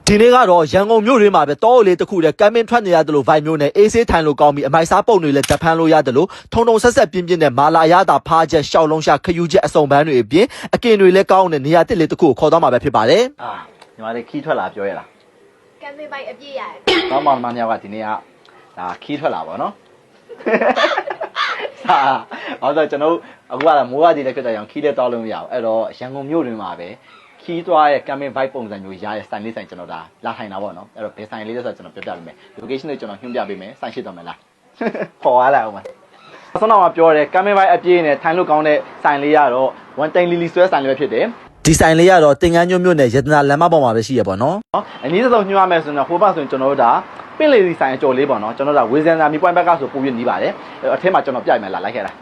ဒီနေ့ကတော့ရန်ကုန်မြို့တွင်မှာပဲတောအုပ်လေးတစ်ခုတည်းကမ်းမင်းထွက်နေရတယ်လို့ဗိုက်မျိုးနဲ့အေးဆေးထိုင်လို့ကောင်းပြီးအမိုက်စားပုံတွေလည်းဓာတ်ဖမ်းလို့ရတယ်လို့ထုံထုံဆက်ဆက်ပြင်းပြင်းနဲ့မာလာရတာဖားချက်ရှောက်လုံးရှာခယူချက်အစုံပန်းတွေအပြင်အကင်တွေလည်းကောင်းတဲ့နေရာတစ်လေးတစ်ခုကိုခေါ်သွားမှာပဲဖြစ်ပါတယ်ညီမလေးခီးထွက်လာပြောရလားကမ်းမင်းဘိုက်အပြည့်ရတယ်ကောင်းပါမနှစ်ယောက်ကဒီနေ့ကဒါခီးထွက်လာပါတော့ဟာအဲ့တော့ကျွန်တော်အခုကမိုးရည်လည်းဖြစ်တဲ့အောင်ခီးလည်းတောက်လို့မရအောင်အဲ့တော့ရန်ကုန်မြို့တွင်မှာပဲခီးသွားရဲ့ camping vibe ပုံစံမျိုးရရဲ့ sign လေးဆိုင်ကျွန်တော်ဒါလာထိုင်တာပေါ့နော်အဲ့တော့ဘယ် sign လေးလဲဆိုတော့ကျွန်တော်ပြပြပေးမယ် location လေးကျွန်တော်ညွှန်ပြပေးမယ် sign ရှိတော့မယ်လားပေါ်လာလိုက်အောင်ပါဆောင်းတော့ပြောတယ် camping vibe အပြည့်နဲ့ထိုင်လို့ကောင်းတဲ့ sign လေးရတော့ one time lily ဆွဲ sign လေးပဲဖြစ်တယ်ဒီဆိုင်လေးကတော့တင်ကန်းညွန့်မြို့နယ်ရတနာလမ်းမပေါ်မှာပဲရှိရပေါ့နော်အနည်းဆုံးညွှန်ရမယ်ဆိုရင်ဟိုဘက်ဆိုရင်ကျွန်တော်တို့ဒါပင့်လေစီဆိုင်အကျော်လေးပေါ့နော်ကျွန်တော်တို့ဝေဇန်သာမီပွိုင်းဘက်ကဆိုပို့ပြနေပါတယ်အထဲမှာကျွန်တော်ပြိုင်မယ်လားလိုက်ခဲ့လား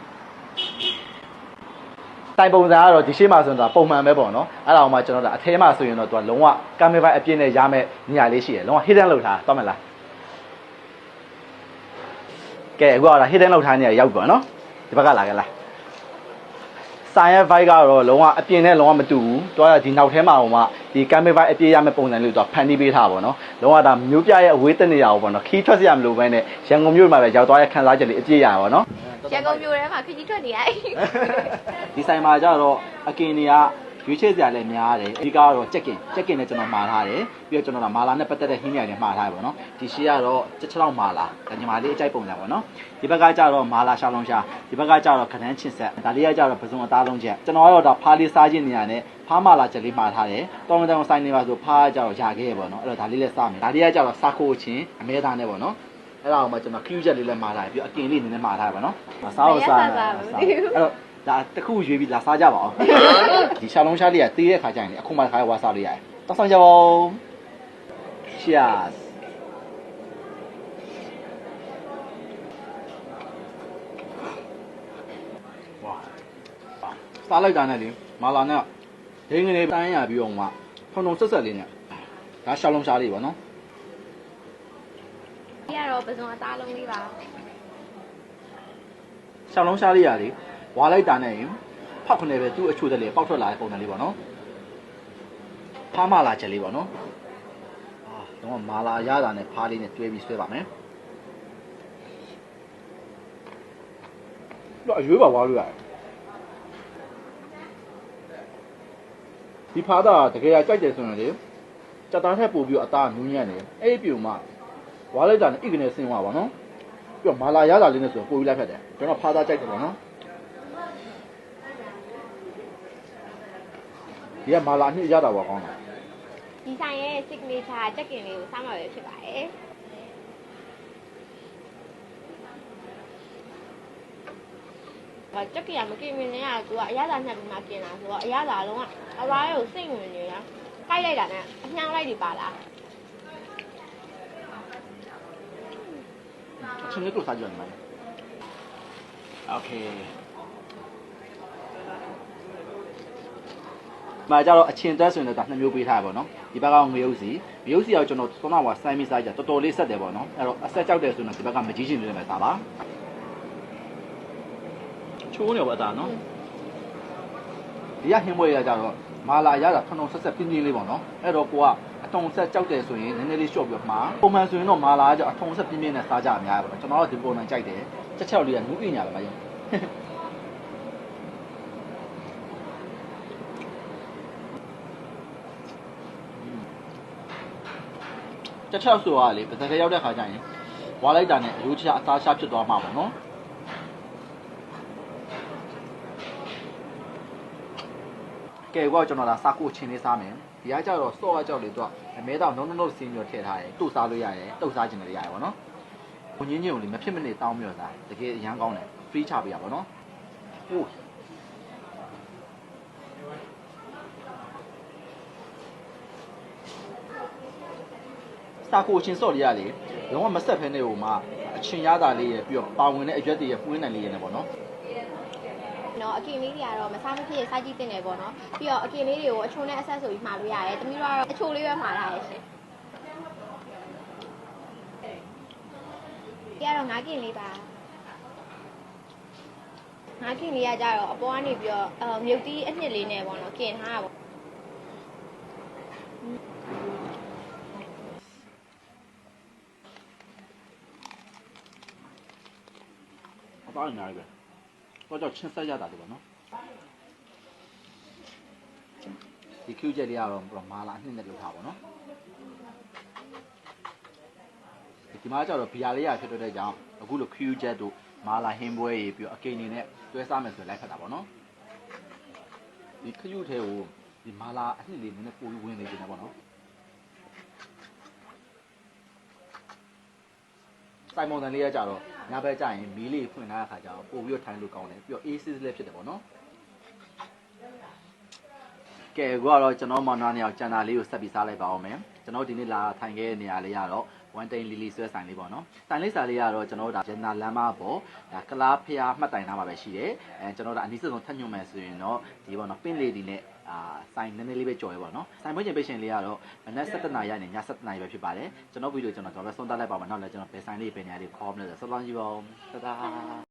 တိုင်ပုံစံကတော့ဒီရှေ့မှာဆိုရင်ဒါပုံမှန်ပဲပေါ့နော်အဲ့ဒါအောင်မှကျွန်တော်တို့အထဲမှာဆိုရင်တော့သူကလုံးဝကမ်မီဘိုက်အပြည့်နဲ့ရမယ်နေရာလေးရှိတယ်လုံးဝ hidden လောက်ထားတော့မယ်လားကဲအခုကတော့ hidden လောက်ထားနေရရောက်ပြီပေါ့နော်ဒီဘက်ကလာခဲ့လားဆိုင်ရဲ့ vibe ကတော့လုံးဝအပြင်နဲ့လုံးဝမတူဘူးတွားရဒီနောက်ထဲမှာဟိုမှဒီ camera vibe အပြည့်ရမယ့်ပုံစံလေးတော့ဖန်တီးပေးထားပါတော့လုံးဝဒါမျိုးပြရဲ့အဝေးတက်နေရအောင်ပေါ့နော်ခီးထွက်စရာမလိုဘဲနဲ့ရန်ကုန်မြို့မှာပဲရောက်သွားရဲ့ခန်းစားချက်လေးအပြည့်ရပါတော့ရန်ကုန်မြို့ထဲမှာခကြီးထွက်နေရတယ်ဒီဆိုင်မှာကျတော့အကင်တွေကရွေးချယ်စရာလည်းများတယ်အဓိကတော့ချက်ကင်နဲ့ကျွန်တော်မှာထားတယ်ပြီးတော့ကျွန်တော်ကမာလာနဲ့ပတ်သက်တဲ့ဟင်းများတွေမှာထားတယ်ပေါ့နော်ဒီရှေ့ကတော့ချက်ချောက်မာလာညီမလေးအကြိုက်ပုံစံပေါ့နော်ဒီဘက်ကကျတော့မာလာရှောင်းလုံးရှာဒီဘက်ကကျတော့ခဏန်းချစ်ဆက်ဒါလေးကကျတော့ပစုံအသားလုံးချက်ကျွန်တော်ကတော့ဒါဖားလေးစားခြင်းနေရနဲ့ဖားမာလာချက်လေးမှာထားတယ်တောင်းတောင်းဆိုင်နေပါဆိုဖားကျတော့ရာခဲ့ရပေါ့နော်အဲ့တော့ဒါလေးလည်းစားမယ်ဒါလေးကကျတော့စားခိုးချင်းအမဲသားနဲ့ပေါ့နော်အဲ့ဒါအောင်မှကျွန်တော်ခရူးချက်လေးလည်းမှာထားတယ်ပြီးအကင်လေးနည်းနည်းမှာထားတယ်ပေါ့နော်စားတော့စားအဲ့တော့ဒါတခုရွေးပြီးလာစားကြပါအောင်ဒီရှောင်းလုံးရှားလေးကသေးတဲ့ခါကျရင်လေအခုမှခါရဝါစားလေးရတယ်တောက်ဆောင်ကြပါဦး Cheers ဝါစားလိုက်တာနဲ့လေမာလာနဲ့ဒိန်းကနေတန်းရပြီးအောင်မှထုံထုံဆက်ဆက်လေးနဲ့ဒါရှောင်းလုံးရှားလေးပေါ့နော်ဒီကတော့ပစုံအသားလုံးလေးပါရှောင်းလုံးရှားလေးရလေဝါလိုက်တာနဲ့ဖောက်ခနဲ့ပဲသူ့အချိုတည်းလေးပေါက်ထွက်လာတဲ့ပုံစံလေးပေါ့နော်ဖားမလာချက်လေးပေါ့နော်တော့မာလာရတာနဲ့ဖားလေးနဲ့တွဲပြီးဆွဲပါမယ်တော့အရွေးပါဝါလို့ရတယ်ဒီဖားတာတကယ်ကြိုက်တယ်ဆိုရင်လေစက်သားထက်ပို့ပြီးအသားနူးညံ့နေအဲ့ဒီပြုံမှဝါလိုက်တာနဲ့ဣကနေဆင်းသွားပါနော်ပြီးတော့မာလာရတာလေးနဲ့ဆိုပို့ပြီးလိုက်ဖက်တယ်ကျွန်တော်ဖားသားကြိုက်တယ်ပေါ့နော်ဒီကမာလာနှစ်ရတာပါကောင်းတာဒီဆိုင်ရဲ့ signature ချက်ကင်လေးကိုစားမှာပဲဖြစ်ပါတယ်ချက်ကင်ရမကင်မင်းနဲ့ကသူကအရသာညှက်ပြီးမှกินတာဆိုတော့အရသာလုံးကအဝါးကိုစိတ်ဝင်နေတာကိုက်လိုက်တာနဲ့အနှောင်းလိုက်တွေပါလားအချင်းလေးတို့စားကြတယ်โอเคမှာကြတော့အချင်းတက်ဆိုရင်လည်းဒါနှစ်မျိုးပေးထားရပါတော့ဒီဘက်ကငရုတ်စီကတော့ကျွန်တော်သုံးတော့ကစိုင်းမိစားကြတော်တော်လေးဆက်တယ်ပေါ့နော်အဲ့တော့အဆက်ကြောက်တယ်ဆိုရင်ဒီဘက်ကမကြီးချင်းလေးနဲ့ပဲစားပါချိုးနေပါသားနော်ဒီကဟင်းပွဲရကြတော့မာလာရတာထုံထုံဆက်ဆက်ပြင်းပြင်းလေးပေါ့နော်အဲ့တော့ကိုကအထုံဆက်ကြောက်တယ်ဆိုရင်နည်းနည်းလေးလျှော့ပြီးမှာပုံမှန်ဆိုရင်တော့မာလာကအထုံဆက်ပြင်းပြင်းနဲ့စားကြအများပါတော့ကျွန်တော်တို့ဒီပုံစံကြိုက်တယ်ချက်ချောက်လေးကနူးအင်းညာပဲမယုံချက်ချောက်ဆိုတာလေပစကရောက်တဲ့ခါကျရင်ဝါလိုက်တာနဲ့အရိုးချအသားရှားဖြစ်သွားမှာပေါ့နော်ကဲကွာကျွန်တော်ဒါစားကိုချင်းလေးစားမယ်ဒီကကြတော့စော့အကြောက်လေးတော့အမဲတော့နှုတ်စင်းမျိုးထည့်ထားတယ်တုတ်စားလို့ရတယ်တုတ်စားခြင်းလည်းရတယ်ပေါ့နော်ဘုံညင်းညင်းကိုလေမဖြစ်မနေတောင်းမြော်စားတကယ်အရန်ကောင်းတယ် free ချပေးရပါတော့ဟိုးစာကိုချင်းစော့လေးရလေလုံးဝမဆက်ဖဲနေဟိုမှာအချင်းရတာလေးရပြီးတော့ပါဝင်တဲ့အရွက်တွေရပွေးနိုင်လေးရနေပေါ့နော်နော်အကင်လေးတွေကတော့မစားမဖြစ်ရစားကြည့်တင်တယ်ပေါ့နော်ပြီးတော့အကင်လေးတွေကိုအချိုနဲ့အဆက်ဆိုပြီးမှာလို့ရတယ်တမီးတို့ကတော့အချိုလေးပဲမှာထားရရှင်ဒီကတော့ငါးကင်လေးပါငါးကင်လေးကကြတော့အပေါ်ကနေပြီးတော့မြုပ်တီးအနှစ်လေးနဲ့ပေါ့နော်ကင်ထားတာပေါ့ ပါနေရတယ်တော့ကြောင့်ချင်းဆက်ရတာတယ်ပေါ့နော်ဒီ Q ချက်လေးကတော့မာလာအနှစ်နဲ့လောက်ထားပါတော့ဒီမှာကျတော့ဘီယာလေးရဖြစ်တဲ့ကြောင့်အခုလို Q ချက်တို့မာလာဟင်းပွဲကြီးပြီးတော့အကိန်နေနဲ့တွဲစားမယ်ဆိုလိုက်ဖက်တာပေါ့နော်ဒီခရုထဲကိုဒီမာလာအနှစ်လေးနည်းနည်းပိုပြီးဝင်နေတယ်ပေါ့နော်စိုင်မွန်တန်လေးကကြတော့ညဘက်ကျရင်မီးလေးဖွင့်ထားတဲ့ခါကျတော့ပို့ပြီးတော့ထိုင်လို့ကောင်းတယ်ပြီးတော့ AC လည်းဖြစ်တယ်ပေါ့နော်ကဲအခုကတော့ကျွန်တော်မောင်နှမနှစ်ယောက်ကျန်တာလေးကိုဆက်ပြီးစားလိုက်ပါအောင်မယ်ကျွန်တော်ဒီနေ့လာထိုင်ခဲ့တဲ့နေရာလေးကတော့ဝန်တိန်လီလီဆွဲဆိုင်လေးပေါ့နော်ဆိုင်လေးစာလေးကတော့ကျွန်တော်ဒါဂျန်နာလမ်းမပေါ်ဒါကလားဖျားမှတ်တိုင်ထားမှာပဲရှိတယ်ကျွန်တော်ဒါအနည်းဆုံးထပ်ညွှန်မယ်ဆိုရင်တော့ဒီပေါ့နော်ပင့်လေးဒီနဲ့ဆိုင်နည်းနည်းလေးပဲကြော်ရပါတော့ဆိုင်ပွဲချိန်ပိတ်ရှင်လေးကတော့မနက်7:00နာရီနဲ့ည7:00နာရီပဲဖြစ်ပါတယ်ကျွန်တော်ဗီဒီယိုကျွန်တော်ပဲဆုံးသတ်လိုက်ပါမယ်နောက်လည်းကျွန်တော်ဘယ်ဆိုင်လေးပဲနေရာလေးခေါ်မလဲဆိုတော့ဆောင်းကြီးပါဦးတဒါ